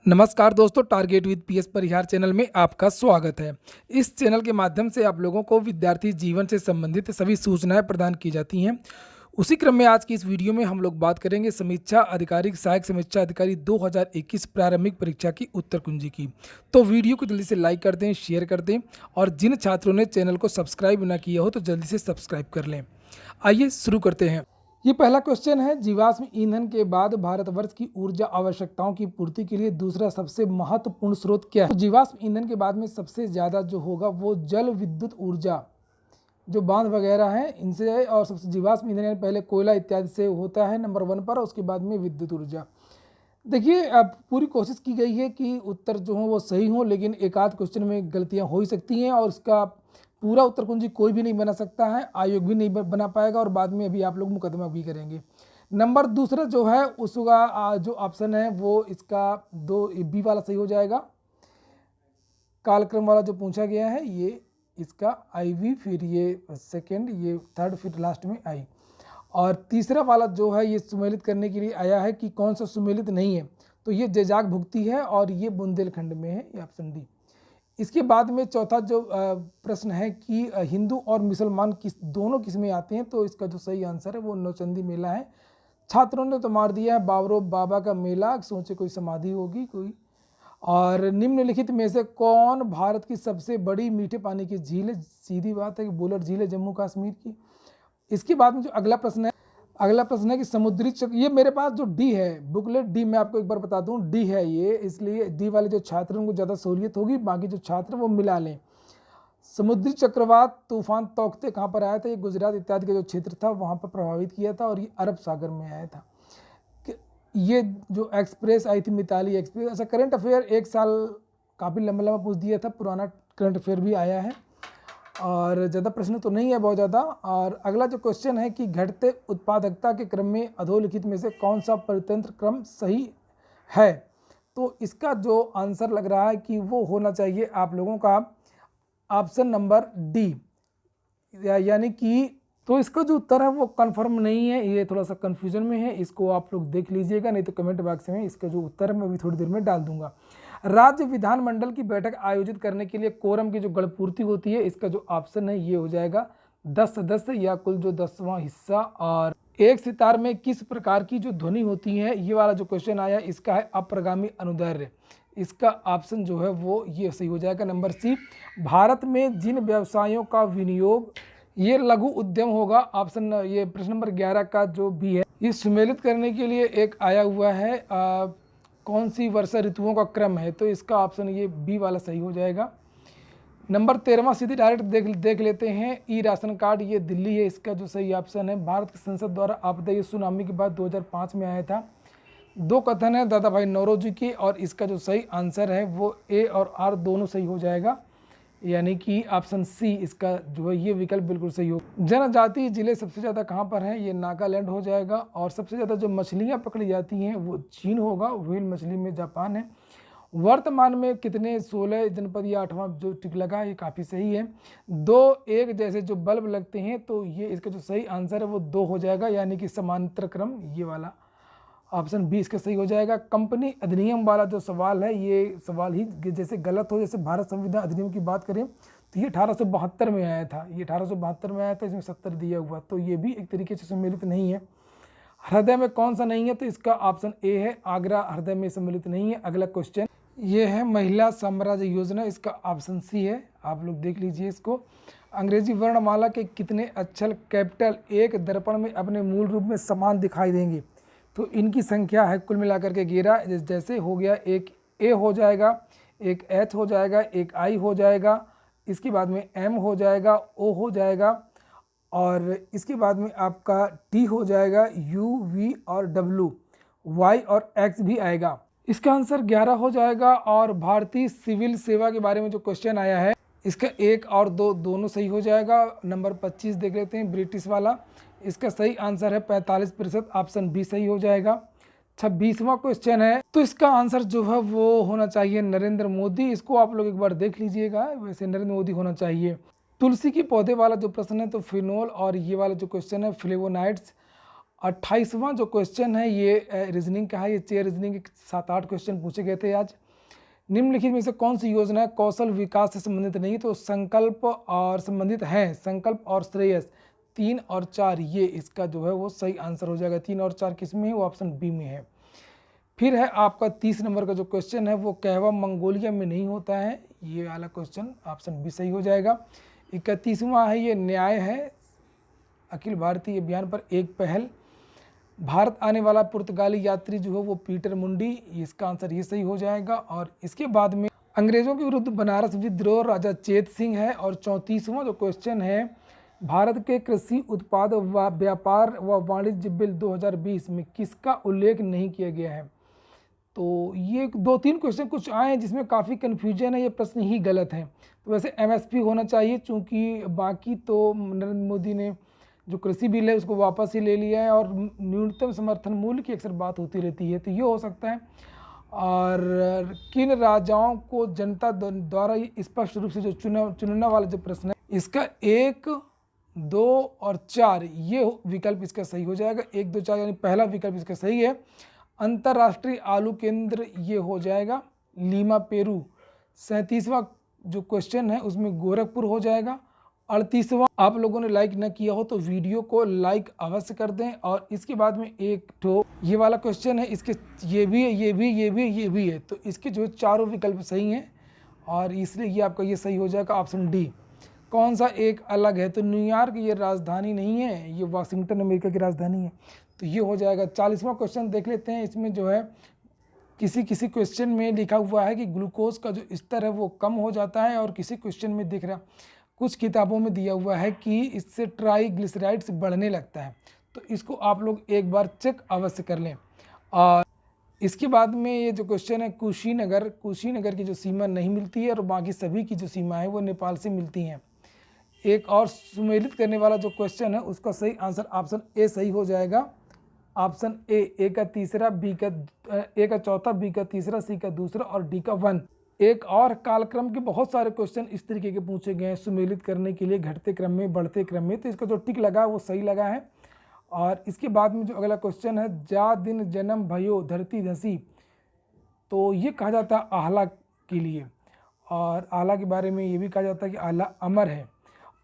नमस्कार दोस्तों, target with PS Parihar channel में आपका स्वागत है। इस चैनल के माध्यम से आप लोगों को विद्यार्थी जीवन से संबंधित सभी सूचनाएं प्रदान की जाती हैं। उसी क्रम में आज की इस वीडियो में हम लोग बात करेंगे समीक्षा अधिकारी सहायक समीक्षा अधिकारी 2021 प्रारंभिक परीक्षा की उत्तर कुंजी की। तो वीडियो को जल्दी से लाइक कर दें, शेयर कर दें और जिन छात्रों ने चैनल को सब्सक्राइब ना किया हो तो जल्दी से सब्सक्राइब कर लें। आइए शुरू करते हैं। ये पहला क्वेश्चन है, जीवाश्म ईंधन के बाद भारतवर्ष की ऊर्जा आवश्यकताओं की पूर्ति के लिए दूसरा सबसे महत्वपूर्ण स्रोत क्या है? तो जीवाश्म ईंधन के बाद में सबसे ज़्यादा जो होगा वो जल विद्युत ऊर्जा, जो बांध वगैरह हैं इनसे है। और सबसे जीवाश्म ईंधन पहले कोयला इत्यादि से होता है नंबर 1 पर, उसके बाद में विद्युत ऊर्जा। देखिए, अब पूरी कोशिश की गई है कि उत्तर जो हो वो सही हो, लेकिन एक आध क्वेश्चन में गलतियाँ हो ही सकती हैं और उसका पूरा उत्तर कुंजी कोई भी नहीं बना सकता है, आयोग भी नहीं बना पाएगा और बाद में अभी आप लोग मुकदमा भी करेंगे। नंबर दूसरा जो है उसका जो ऑप्शन है वो इसका 2 बी वाला सही हो जाएगा। कालक्रम वाला जो पूछा गया है ये इसका IV, फिर ये सेकंड, ये थर्ड, फिर लास्ट में आई। और तीसरा वाला जो है ये सुमेलित करने के लिए आया है कि कौन सा सुमेलित नहीं है, तो ये जेजाग भुगती है और ये बुंदेलखंड में है, ये ऑप्शन डी। इसके बाद में चौथा जो प्रश्न है कि हिंदू और मुसलमान दोनों किस में आते हैं, तो इसका जो सही आंसर है वो नौचंदी मेला है। छात्रों ने तो मार दिया है बाबरो बाबा का मेला, सोचे कोई समाधि होगी कोई। और निम्नलिखित में से कौन भारत की सबसे बड़ी मीठे पानी की झील है? सीधी बात है कि बुलर झील है जम्मू कश्मीर की। इसके बाद में जो अगला प्रश्न है कि समुद्री चक्र, ये मेरे पास जो डी है बुकलेट डी, मैं आपको एक बार बता दूं डी है ये, इसलिए डी वाले जो छात्र हैं उनको ज़्यादा सहूलियत होगी, बाकी जो छात्र वो मिला लें। समुद्री चक्रवात तूफान तौकते कहाँ पर आया था? ये गुजरात इत्यादि का जो क्षेत्र था वहाँ पर प्रभावित किया था और ये अरब सागर में आया था। ये जो एक्सप्रेस आई थी मिताली एक्सप्रेस। अच्छा, करंट अफेयर एक साल काफ़ी लंबा पूछ दिया था, पुराना करंट अफेयर भी आया है और ज़्यादा प्रश्न तो नहीं है बहुत ज़्यादा। और अगला जो क्वेश्चन है कि घटते उत्पादकता के क्रम में अधोलिखित में से कौन सा परितंत्र क्रम सही है? तो इसका जो आंसर लग रहा है कि वो होना चाहिए आप लोगों का ऑप्शन नंबर डी, यानी कि तो इसका जो उत्तर है वो कंफर्म नहीं है, ये थोड़ा सा कंफ्यूजन में है, इसको आप लोग देख लीजिएगा, नहीं तो कमेंट बॉक्स में इसका जो उत्तर है मैं अभी थोड़ी देर में डाल दूंगा। राज्य विधानमंडल की बैठक आयोजित करने के लिए कोरम की जो गणपूर्ति होती है, इसका जो ऑप्शन है ये हो जाएगा 10 सदस्य या कुल जो 10वां हिस्सा। और एक सितार में किस प्रकार की जो ध्वनि होती है, ये वाला जो क्वेश्चन आया इसका है अप्रगामी अनुदैर्ध्य। इसका ऑप्शन जो है वो ये सही हो जाएगा नंबर सी। भारत में जिन व्यवसायों का विनियोग, ये लघु उद्यम होगा, ऑप्शन ये प्रश्न नंबर 11 का जो भी है। ये सुमेलित करने के लिए एक आया हुआ है कौन सी वर्षा ऋतुओं का क्रम है, तो इसका ऑप्शन ये बी वाला सही हो जाएगा। नंबर 13वां सीधे डायरेक्ट देख लेते हैं। ई राशन कार्ड, ये दिल्ली है, इसका जो सही ऑप्शन है। भारत की संसद द्वारा आपदा सुनामी के बाद 2005 में आया था। 2 कथन है दादा भाई नौरोजी की और इसका जो सही आंसर है वो ए और आर दोनों सही हो जाएगा, यानी कि ऑप्शन सी इसका जो है ये विकल्प बिल्कुल सही हो। जनजातीय जिले सबसे ज़्यादा कहाँ पर हैं? ये नागालैंड हो जाएगा। और सबसे ज़्यादा जो मछलियाँ पकड़ी जाती हैं वो चीन होगा, व्हेल मछली में जापान है। वर्तमान में कितने 16 जनपद या 8वां जो टिक लगा, ये काफ़ी सही है। 2 एक जैसे जो बल्ब लगते हैं, तो ये इसका जो सही आंसर है वो 2 हो जाएगा, यानी कि समांतर क्रम, ये वाला ऑप्शन बी इसका सही हो जाएगा। कंपनी अधिनियम वाला जो सवाल है, ये सवाल ही जैसे गलत हो, जैसे भारत संविधान अधिनियम की बात करें तो ये 1872 में आया था, ये 1872 में आया था, इसमें 70 दिया हुआ, तो ये भी एक तरीके से सम्मिलित नहीं है। हृदय में कौन सा नहीं है? तो इसका ऑप्शन ए है, आगरा हृदय में सम्मिलित नहीं है। अगला क्वेश्चन ये है महिला साम्राज्य योजना, इसका ऑप्शन सी है, आप लोग देख लीजिए इसको। अंग्रेजी वर्णमाला के कितने अक्षर कैपिटल एक दर्पण में अपने मूल रूप में समान दिखाई देंगे? तो इनकी संख्या है कुल मिलाकर के 11। जैसे हो गया, एक ए हो जाएगा, एक एच हो जाएगा, एक आई हो जाएगा, इसके बाद में एम हो जाएगा, ओ हो जाएगा और इसके बाद में आपका टी हो जाएगा, यू वी और डब्ल्यू, वाई और एक्स भी आएगा। इसका आंसर 11 हो जाएगा। और भारतीय सिविल सेवा के बारे में जो क्वेश्चन आया है, इसका 1 और 2 दोनों सही हो जाएगा। नंबर 25 देख लेते हैं, ब्रिटिश वाला, इसका सही आंसर है 45%, ऑप्शन बी सही हो जाएगा। 26वां क्वेश्चन है, तो इसका आंसर जो है वो होना चाहिए नरेंद्र मोदी, इसको आप लोग एक बार देख लीजिएगा, वैसे नरेंद्र मोदी होना चाहिए। तुलसी के पौधे वाला जो प्रश्न है तो फिनोल, और ये वाला जो क्वेश्चन है फ्लेवोनाइड्स। 28वां जो क्वेश्चन है ये रीजनिंग का है। ये चेयर रीजनिंग के 7-8 क्वेश्चन पूछे गए थे आज। निम्नलिखित में से कौन सी योजना है कौशल विकास से संबंधित नहीं, तो संकल्प और संबंधित है, संकल्प और श्रेयस 3 और 4, ये इसका जो है वो सही आंसर हो जाएगा। 3 और 4 किस में है, वो ऑप्शन बी में है। फिर है आपका 30 नंबर का जो क्वेश्चन है वो कहवा मंगोलिया में नहीं होता है, ये वाला क्वेश्चन ऑप्शन बी सही हो जाएगा। 31वां है ये न्याय है, अखिल भारतीय अभियान पर एक पहल। भारत आने वाला पुर्तगाली यात्री जो है वो पीटर मुंडी, इसका आंसर ये सही हो जाएगा। और इसके बाद में अंग्रेजों के विरुद्ध बनारस विद्रोह राजा चेत सिंह है। और 34वां जो क्वेश्चन है भारत के कृषि उत्पाद व व्यापार व वाणिज्य बिल 2020 में किसका उल्लेख नहीं किया गया है। तो ये 2-3 क्वेश्चन कुछ आए हैं जिसमें काफ़ी कन्फ्यूजन है, ये प्रश्न ही गलत हैं। तो वैसे एमएसपी होना चाहिए, चूँकि बाकी तो नरेंद्र मोदी ने जो कृषि बिल है उसको वापस ही ले लिया है और न्यूनतम समर्थन मूल्य की अक्सर बात होती रहती है, तो ये हो सकता है। और किन राजाओं को जनता द्वारा स्पष्ट रूप से जो चुनना वाला जो प्रश्न है, इसका 1, 2 और 4 ये विकल्प इसका सही हो जाएगा। 1, 2, 4 यानी पहला विकल्प इसका सही है। अंतर्राष्ट्रीय आलू केंद्र ये हो जाएगा लीमा पेरू। 37वां जो क्वेश्चन है उसमें गोरखपुर हो जाएगा। 38वां आप लोगों ने लाइक न किया हो तो वीडियो को लाइक अवश्य कर दें। और इसके बाद में एक तो ये वाला क्वेश्चन है, इसके ये भी है, ये भी, ये भी, ये भी है, तो इसके जो चारों विकल्प सही हैं और इसलिए ये आपका ये सही हो जाएगा ऑप्शन डी। कौन सा एक अलग है, तो न्यूयॉर्क ये राजधानी नहीं है, ये वाशिंगटन अमेरिका की राजधानी है, तो ये हो जाएगा। 40वां क्वेश्चन देख लेते हैं। इसमें जो है किसी क्वेश्चन में लिखा हुआ है कि ग्लूकोज का जो स्तर है वो कम हो जाता है, और किसी क्वेश्चन में दिख रहा, कुछ किताबों में दिया हुआ है कि इससे ट्राइग्लिसराइड्स बढ़ने लगता है। तो इसको आप लोग एक बार चेक अवश्य कर लें। और इसके बाद में ये जो क्वेश्चन है कुशीनगर की जो सीमा नहीं मिलती है और बाकी सभी की जो सीमा है वो नेपाल से मिलती हैं। एक और सुमेलित करने वाला जो क्वेश्चन है उसका सही आंसर ऑप्शन ए सही हो जाएगा। ऑप्शन ए का तीसरा, ए का चौथा, बी का तीसरा, सी का दूसरा और डी का 1। एक और कालक्रम के बहुत सारे क्वेश्चन इस तरीके के पूछे गए हैं सुमेलित करने के लिए, घटते क्रम में, बढ़ते क्रम में, तो इसका जो टिक लगा है वो सही लगा है। और इसके बाद में जो अगला क्वेश्चन है जा दिन जन्म भयो धरती धसी, तो ये कहा जाता है आह्ला के लिए, और आह्ला के बारे में ये भी कहा जाता है कि आह्ला अमर है।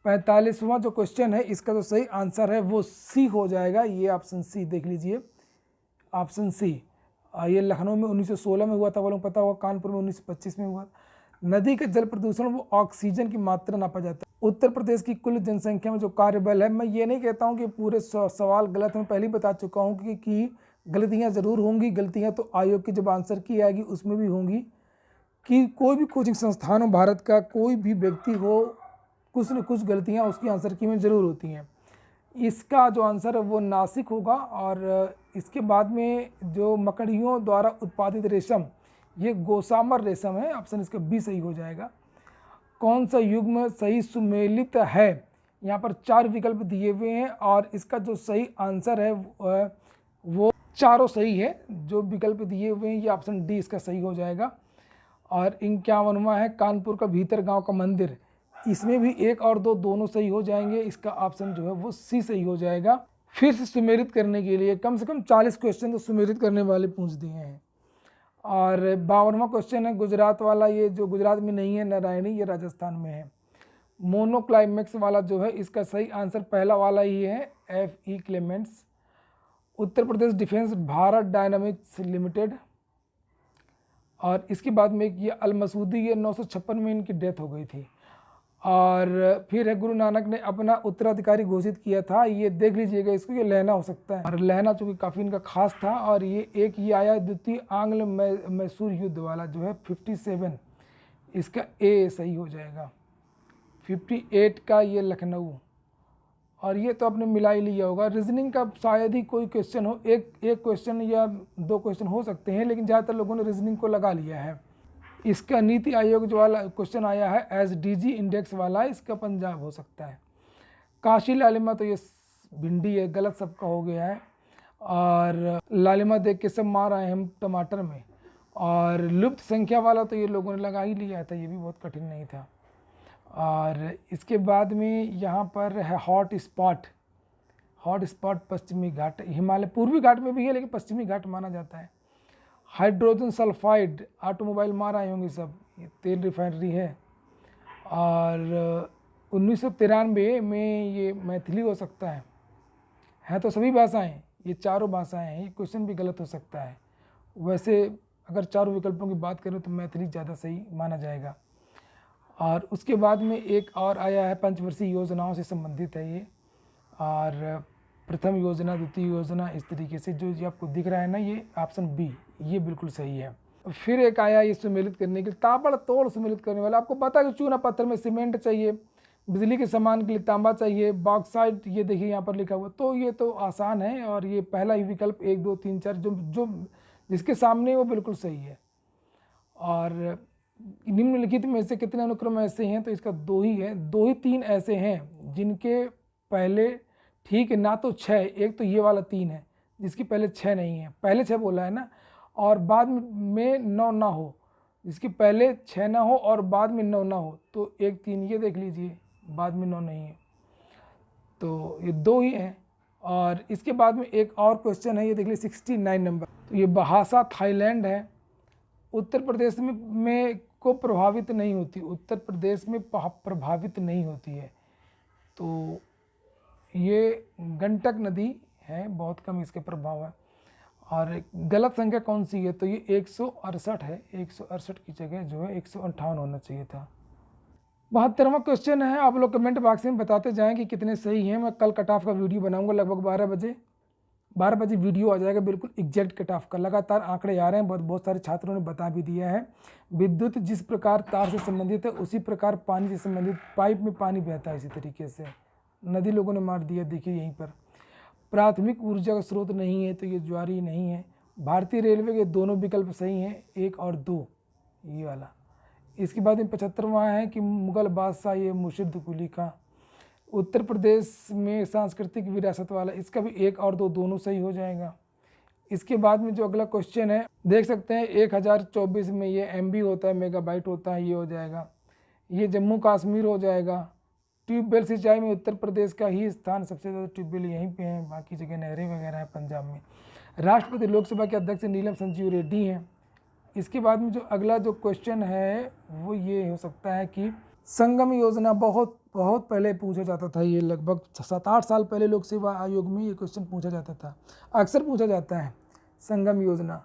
45वां जो क्वेश्चन है इसका जो सही आंसर है वो सी हो जाएगा, ये ऑप्शन सी देख लीजिए, ऑप्शन सी। ये लखनऊ में 1916 में हुआ था, वालों को पता होगा, कानपुर में 1925 में हुआ। नदी का जल प्रदूषण वो ऑक्सीजन की मात्रा नापा जाता है। उत्तर प्रदेश की कुल जनसंख्या में जो कार्यबल है, मैं ये नहीं कहता हूँ कि पूरे सवाल गलत, मैं पहले ही बता चुका हूँ कि गलतियाँ ज़रूर होंगी, गलतियाँ तो आयोग की जब आंसर की आएगी उसमें भी होंगी, कि कोई भी कोचिंग संस्थान हो, भारत का कोई भी व्यक्ति हो, कुछ न कुछ गलतियाँ उसकी आंसर की में ज़रूर होती हैं। इसका जो आंसर है वो नासिक होगा। और इसके बाद में जो मकड़ियों द्वारा उत्पादित रेशम, ये गोसामर रेशम है, ऑप्शन इसका बी सही हो जाएगा। कौन सा युग्म सही सुमेलित है, यहाँ पर 4 विकल्प दिए हुए हैं और इसका जो सही आंसर है वो चारों सही है, जो विकल्प दिए हुए हैं ये ऑप्शन डी इसका सही हो जाएगा। और 51वां है कानपुर का भीतर गांव का मंदिर, इसमें भी 1 और 2 दोनों सही हो जाएंगे, इसका ऑप्शन जो है वो सी सही हो जाएगा। फिर से सुमेलित करने के लिए कम से कम 40 क्वेश्चन तो सुमेलित करने वाले पूछ दिए हैं। और 52वां क्वेश्चन है गुजरात वाला, ये जो गुजरात में नहीं है नारायणी, ये राजस्थान में है। मोनोक्लाइमेक्स वाला जो है इसका सही आंसर पहला वाला ही है, FE Clements. Uttar Pradesh defence Bharat dynamics limited. और इसके बाद में ये अल मसूदी, ये 956 में इनकी डेथ हो गई थी। और फिर है गुरु नानक ने अपना उत्तराधिकारी घोषित किया था, ये देख लीजिएगा इसको, ये लहना हो सकता है, और लहना चूँकि काफ़ी इनका खास था। और ये एक ये आया द्वितीय आंग्ल मैसूर युद्ध वाला जो है 57, इसका ए सही हो जाएगा। 58 का ये लखनऊ, और ये तो आपने मिला ही लिया होगा। रीजनिंग का शायद ही कोई क्वेश्चन हो, एक क्वेश्चन या 2 क्वेश्चन हो सकते हैं, लेकिन ज़्यादातर लोगों ने रीजनिंग को लगा लिया है। इसका नीति आयोग जो वाला क्वेश्चन आया है SDG इंडेक्स वाला, इसका पंजाब हो सकता है। काशी लालिमा तो ये भिंडी है, गलत सबका हो गया है। और लालिमा देख के सब मार आए हम टमाटर में। और लुप्त संख्या वाला तो ये लोगों ने लगा ही लिया था, ये भी बहुत कठिन नहीं था। और इसके बाद में यहाँ पर है हॉट हॉट स्पॉट पश्चिमी घाट, हिमालय पूर्वी घाट में भी है लेकिन पश्चिमी घाट माना जाता है। हाइड्रोजन सल्फाइड, ऑटोमोबाइल मार आए होंगे सब, ये तेल रिफाइनरी है। और 1993 में ये मैथिली हो सकता है तो सभी भाषाएं, ये चारों भाषाएं हैं, ये क्वेश्चन भी गलत हो सकता है। वैसे अगर चारों विकल्पों की बात करें तो मैथिली ज़्यादा सही माना जाएगा। और उसके बाद में एक और आया है, पंचवर्षीय योजनाओं से संबंधित है ये, और प्रथम योजना, द्वितीय योजना, इस तरीके से जो ये आपको दिख रहा है ना, ये ऑप्शन बी, ये बिल्कुल सही है। फिर एक आया ये सुमेलित करने के लिए, ताबड़तोड़ सुमेलित करने वाला। आपको पता है कि चूना पत्थर में सीमेंट चाहिए, बिजली के सामान के लिए तांबा चाहिए, बॉक्साइट, ये देखिए यहाँ पर लिखा हुआ, तो ये तो आसान है। और ये पहला ही विकल्प 1 2 3 4 जो जिसके सामने वो बिल्कुल सही है। और निम्नलिखित में से कितने अनुक्रम ऐसे हैं, तो इसका 2 ही है, 2 ही 3 ऐसे हैं जिनके पहले ठीक है ना तो 6, एक तो ये वाला 3 है जिसकी पहले 6 नहीं है, पहले 6 बोला है ना, और बाद में 9 ना हो, जिसकी पहले 6 ना हो और बाद में 9 ना हो, तो 1 3 ये देख लीजिए, बाद में 9 नहीं है, तो ये 2 ही हैं। और इसके बाद में एक और क्वेश्चन है, ये देख लीजिए 69 नंबर, तो ये बहासा थाईलैंड है, उत्तर प्रदेश में को प्रभावित नहीं होती, उत्तर प्रदेश में प्रभावित नहीं होती है, तो ये गंडक नदी है, बहुत कम इसके प्रभाव है। और गलत संख्या कौन सी है, तो ये 168 है, 168 की जगह जो है 158 होना चाहिए था। 72वां क्वेश्चन है, आप लोग कमेंट बॉक्स में बताते जाएं कि कितने सही हैं। मैं कल कट ऑफ का वीडियो बनाऊंगा लगभग 12 बजे वीडियो आ जाएगा, बिल्कुल एग्जैक्ट कट ऑफ का। लगातार आंकड़े आ रहे हैं, बहुत सारे छात्रों ने बता भी दिया है। विद्युत जिस प्रकार तार से संबंधित है उसी प्रकार पानी से संबंधित, पाइप में पानी बहता है इसी तरीके से, नदी लोगों ने मार दिया, देखिए यहीं पर। प्राथमिक ऊर्जा का स्रोत नहीं है, तो ये ज्वारी नहीं है। भारतीय रेलवे के दोनों विकल्प सही हैं, 1 और 2, ये वाला। इसके बाद में 75वां है कि मुगल बादशाह, ये मुर्शिद कुली का। उत्तर प्रदेश में सांस्कृतिक विरासत वाला, इसका भी 1 और 2 दोनों सही हो जाएगा। इसके बाद में जो अगला क्वेश्चन है, देख सकते हैं 1024 में ये MB होता है, मेगाबाइट होता है, ये हो जाएगा। ये जम्मू कश्मीर हो जाएगा। ट्यूबवेल सिंचाई में उत्तर प्रदेश का ही स्थान, सबसे ज़्यादा ट्यूबवेल यहीं पे हैं, बाकी जगह नहरें वगैरह हैं पंजाब में। राष्ट्रपति लोकसभा के अध्यक्ष नीलम संजीव रेड्डी हैं। इसके बाद में जो अगला जो क्वेश्चन है वो ये हो सकता है कि संगम योजना, बहुत पहले पूछा जाता था, ये लगभग 7-8 साल पहले लोक सेवा आयोग में ये क्वेश्चन पूछा जाता था, अक्सर पूछा जाता है। संगम योजना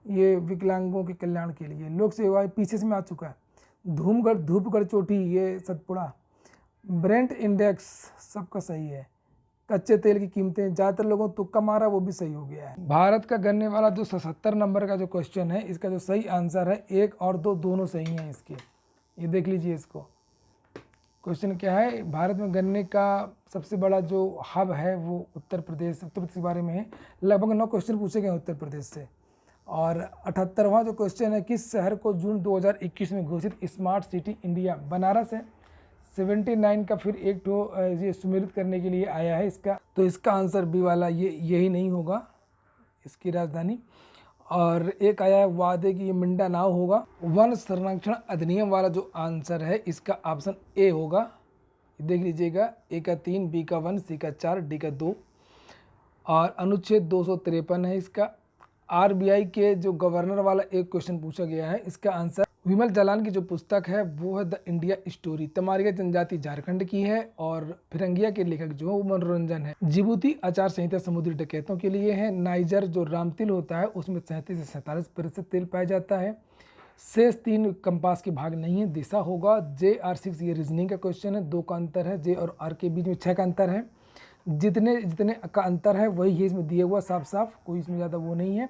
ये विकलांगों के कल्याण के लिए, लोक सेवा पीछे से में आ चुका है। धूपगढ़ चोटी, ये सतपुड़ा। ब्रेंट इंडेक्स सबका सही है। कच्चे तेल की कीमतें, ज़्यादातर लोगों ने तुक्का मारा, वो भी सही हो गया है। भारत का गन्ने वाला जो 77 नंबर का जो क्वेश्चन है, इसका जो सही आंसर है 1 और 2 दोनों सही हैं इसके, ये देख लीजिए। इसको क्वेश्चन क्या है, भारत में गन्ने का सबसे बड़ा जो हब है वो उत्तर प्रदेश के बारे में है। लगभग 9 क्वेश्चन पूछे गए उत्तर प्रदेश से। और 78वां जो क्वेश्चन है, किस शहर को जून 2021 में घोषित स्मार्ट सिटी इंडिया, बनारस है। 79 का फिर एक ठो ये सुमेलित करने के लिए आया है इसका, तो इसका आंसर बी वाला ये यही नहीं होगा, इसकी राजधानी। और एक आया है वादे की, ये मिंडानाओ होगा। वन संरक्षण अधिनियम वाला जो आंसर है इसका ऑप्शन ए होगा, देख लीजिएगा। ए का 3, बी का 1, सी का 4, डी का 2। और अनुच्छेद 253 है इसका। RBI के जो गवर्नर वाला एक क्वेश्चन पूछा गया है, इसका आंसर विमल जालान की जो पुस्तक है वो है द इंडिया स्टोरी। तमारिया जनजाति झारखंड की है और फिरंगिया के लेखक जो है वो मनोरंजन है। जिबूती आचार संहिता समुद्री डकैतों के लिए है। नाइजर जो रामतिल होता है उसमें 37 से 47% तेल पाया जाता है। शेष 3 कंपास के भाग नहीं है, दिशा होगा। JR6 ये रीजनिंग का क्वेश्चन है, 2 का अंतर है। जे और आर के बीच में 6 का अंतर है। जितने का अंतर है वही है इसमें दिया हुआ साफ साफ, कोई इसमें ज़्यादा वो नहीं है।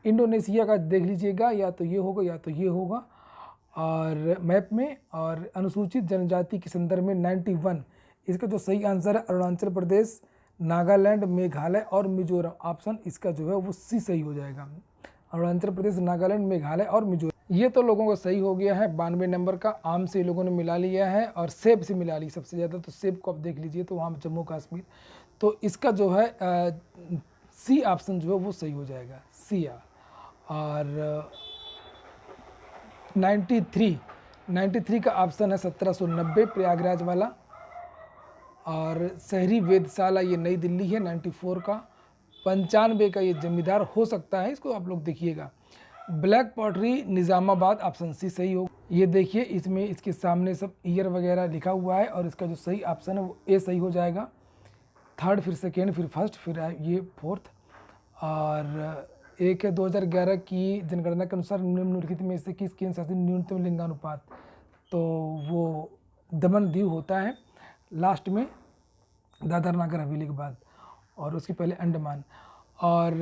इंडोनेशिया का देख लीजिएगा, या तो ये होगा या तो ये होगा और मैप में। और अनुसूचित जनजाति के संदर्भ में 91, इसका जो सही आंसर है अरुणाचल प्रदेश, नागालैंड, मेघालय और मिजोरम। ऑप्शन इसका जो है वो सी सही हो जाएगा, अरुणाचल प्रदेश, नागालैंड, मेघालय और मिजोरम। ये तो लोगों का सही हो गया है 92 नंबर का। आम से लोगों ने मिला लिया है और सेब से मिला ली सबसे ज़्यादा, तो सेब को आप देख लीजिए, तो वहाँ जम्मू कश्मीर। तो इसका जो है सी ऑप्शन जो है वो सही हो जाएगा, सी। और 93 का ऑप्शन है 1790 प्रयागराज वाला। और शहरी वेधशाला ये नई दिल्ली है 94 का। 95 का ये जमींदार हो सकता है, इसको आप लोग देखिएगा। Black pottery Nizamabad, option C सही हो। ये देखिए इसमें इसके सामने सब ईयर वगैरह लिखा हुआ है और इसका जो सही ऑप्शन है वो ए सही हो जाएगा। थर्ड, फिर सेकेंड, फिर फर्स्ट, फिर ये फोर्थ। और एक है 2011 की जनगणना के अनुसार निम्नलिखित में से किस केंद्र शासित न्यूनतम लिंगानुपात, तो वो दमन दीव होता है लास्ट में, दादर नगर हवेली के बाद, और उसके पहले अंडमान। और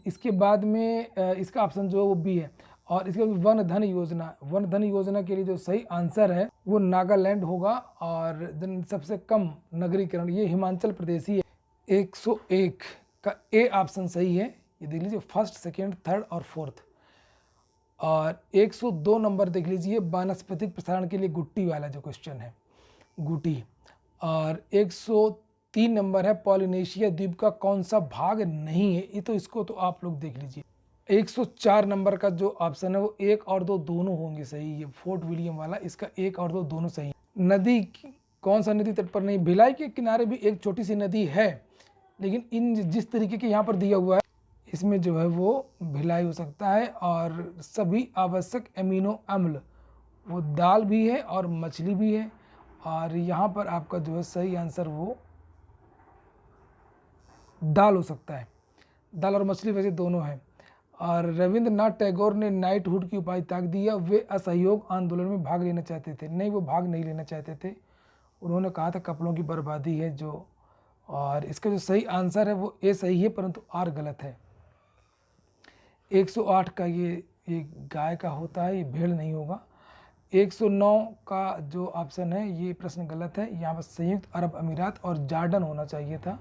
इसके बाद में इसका ऑप्शन जो है वो बी है। और इसके बाद वन धन योजना, वन धन योजना के लिए जो सही आंसर है वो नागालैंड होगा। और सबसे कम नगरीकरण ये हिमाचल प्रदेश ही है। 101 का ए ऑप्शन सही है, ये देख लीजिए फर्स्ट, सेकेंड, थर्ड और फोर्थ। और 102 नंबर देख लीजिए वानस्पतिक प्रसारण के लिए गुट्टी वाला जो क्वेश्चन है, गुटी। और 103 नंबर है पॉलिनेशिया द्वीप का कौन सा भाग नहीं है, ये तो इसको तो आप लोग देख लीजिए। 104 नंबर का जो ऑप्शन है वो 1 और 2 दोनों होंगे सही, ये फोर्ट विलियम वाला, इसका 1 और 2 दोनों सही। नदी कौन सा नदी तट पर नहीं, भिलाई के किनारे भी एक छोटी सी नदी है, लेकिन इन जिस तरीके के यहाँ पर दिया हुआ है इसमें जो है वो भिलाई हो सकता है। और सभी आवश्यक एमिनो अम्ल वो दाल भी है और मछली भी है। और यहाँ पर आपका जो है सही आंसर वो दाल हो सकता है, दाल और मछली वैसे दोनों है। और रविंद्रनाथ टैगोर ने नाइटहुड की उपाधि त्याग दी है, वे असहयोग आंदोलन में भाग लेना चाहते थे, नहीं वो भाग नहीं लेना चाहते थे, उन्होंने कहा था कपड़ों की बर्बादी है जो। और इसका जो सही आंसर है वो ए सही है, परंतु आर गलत है। 108 का ये गाय का होता है, ये भेड़ नहीं होगा। 109 का जो ऑप्शन है ये प्रश्न गलत है, यहाँ पर संयुक्त अरब अमीरात और जॉर्डन होना चाहिए था।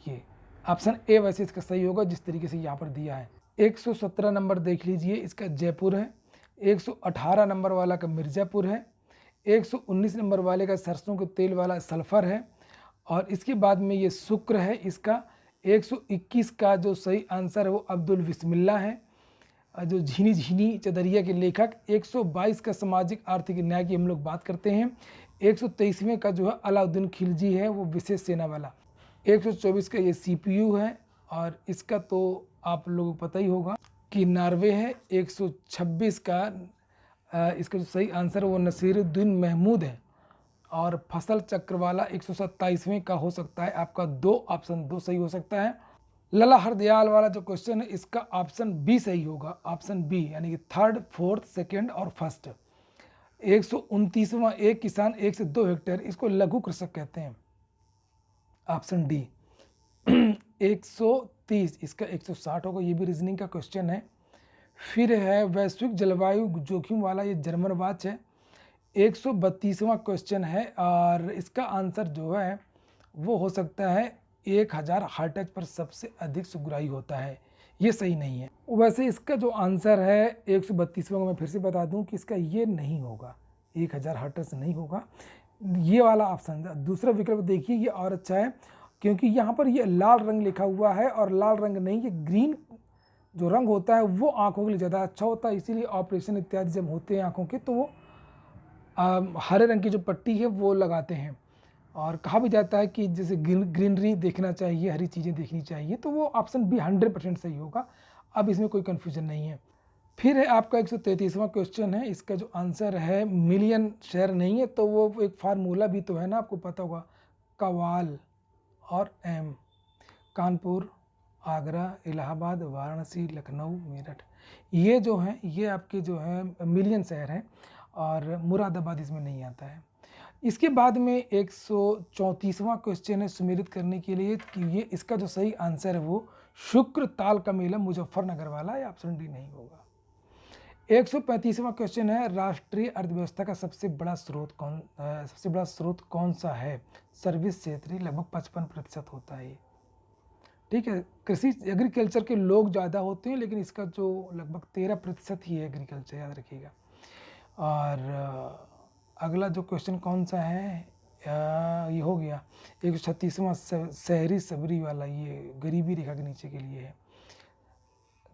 ये ऑप्शन ए वैसे इसका सही होगा जिस तरीके से यहाँ पर दिया है। 117 नंबर देख लीजिए, इसका जयपुर है। 118 नंबर वाला का मिर्ज़ापुर है। 119 नंबर वाले का सरसों के तेल वाला सल्फ़र है। और इसके बाद में ये शुक्र है इसका। 121 का जो सही आंसर है वो अब्दुल बिस्मिल्लाह है, जो झीनी झीनी चदरिया के लेखक। 122 का सामाजिक आर्थिक न्याय की हम लोग बात करते हैं। 123वें का जो है अलाउद्दीन खिलजी है, वो विशेष सेना वाला। 124 का ये CPU है, और इसका तो आप लोगों को पता ही होगा कि नॉर्वे है। 126 का इसका जो सही आंसर है वो नसीरुद्दीन महमूद है। और फसल चक्र वाला 127वें का हो सकता है आपका दो, ऑप्शन 2 सही हो सकता है। लला हरदयाल वाला जो क्वेश्चन है इसका ऑप्शन बी सही होगा, ऑप्शन बी, यानी कि थर्ड, फोर्थ, सेकेंड और फर्स्ट। 129वां एक किसान 1 से 2 हेक्टेयर, इसको लघु कृषक कहते हैं, ऑप्शन डी। 130 इसका 160 होगा, ये भी रीजनिंग का क्वेश्चन है। फिर है वैश्विक जलवायु जोखिम वाला, ये जर्मन वाच है। 132वां क्वेश्चन है, और इसका आंसर जो है वो हो सकता है 1000 हार्टेज पर सबसे अधिक सुगराई होता है, ये सही नहीं है। वैसे इसका जो आंसर है 132वां को मैं फिर से बता दूं कि इसका ये नहीं होगा, 1000 हार्टेज नहीं होगा, ये वाला ऑप्शन। दूसरा विकल्प देखिए ये और अच्छा है, क्योंकि यहाँ पर ये लाल रंग लिखा हुआ है, और लाल रंग नहीं, ये ग्रीन जो रंग होता है वो आँखों के लिए ज़्यादा अच्छा होता है, इसीलिए ऑपरेशन इत्यादि जब होते हैं आँखों के तो वो हरे रंग की जो पट्टी है वो लगाते हैं। और कहा भी जाता है कि जैसे ग्रीनरी देखना चाहिए, हरी चीज़ें देखनी चाहिए, तो वो ऑप्शन बी 100% सही होगा, अब इसमें कोई कन्फ्यूजन नहीं है। फिर है आपका 133वां क्वेश्चन है, इसका जो आंसर है मिलियन शेयर नहीं है, तो वो एक फार्मूला भी तो है ना, आपको पता होगा, कवाल और एम। कानपुर, आगरा, इलाहाबाद, वाराणसी, लखनऊ, मेरठ, ये जो हैं ये आपके जो है मिलियन शहर हैं, और मुरादाबाद इसमें नहीं आता है। इसके बाद में 134वां क्वेश्चन है सुमेलित करने के लिए कि ये इसका जो सही आंसर है वो शुक्र ताल का मेला मुजफ्फरनगर वाला, या ऑप्शन डी नहीं होगा। 135वां क्वेश्चन है राष्ट्रीय अर्थव्यवस्था का सबसे बड़ा स्रोत कौन सा है? सर्विस क्षेत्र, लगभग 55% होता है। ठीक है, कृषि एग्रीकल्चर के लोग ज़्यादा होते हैं, लेकिन इसका जो लगभग 13% ही है एग्रीकल्चर, याद रखिएगा। और अगला जो क्वेश्चन कौन सा है, ये हो गया 136वां शहरी सबरी वाला, ये गरीबी रेखा के नीचे के लिए है।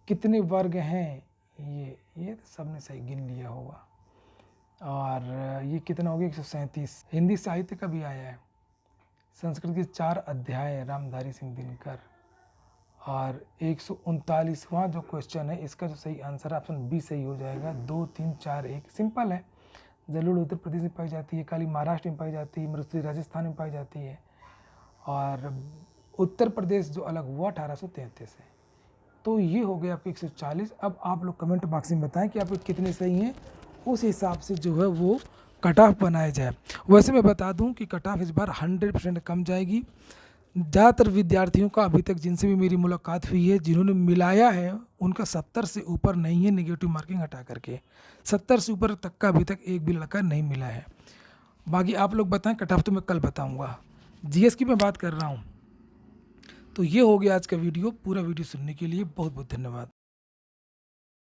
कितने वर्ग हैं? ये सबने सही गिन लिया होगा। और ये कितना हो गया 137। हिंदी साहित्य का भी आया है, संस्कृत के 4 अध्याय हैं, रामधारी सिंह दिनकर। और 139वां जो क्वेश्चन है, इसका जो सही आंसर है ऑप्शन बी सही हो जाएगा। 2 3 4 1 सिंपल है। जलोढ़ उत्तर प्रदेश में पाई जाती है, काली महाराष्ट्र में पाई जाती है, मृतुरी राजस्थान में पाई जाती है, और उत्तर प्रदेश जो अलग हुआ 1833 है। तो ये हो गया आपके 140। अब आप लोग कमेंट बॉक्स में बताएं कि आपके कितने सही हैं, उस हिसाब से जो है वो कट ऑफ बनाया जाए। वैसे मैं बता दूं कि कट ऑफ इस बार 100% कम जाएगी। ज़्यादातर विद्यार्थियों का अभी तक जिनसे भी मेरी मुलाकात हुई है, जिन्होंने मिलाया है, उनका 70 से ऊपर नहीं है, नेगेटिव मार्किंग हटा करके 70 से ऊपर तक का अभी तक एक भी लड़का नहीं मिला है। बाकी आप लोग बताएं, कट ऑफ तो मैं कल बताऊंगा। जीएस की मैं बात कर रहा हूँ। तो ये हो गया आज का वीडियो। पूरा वीडियो सुनने के लिए बहुत बहुत धन्यवाद।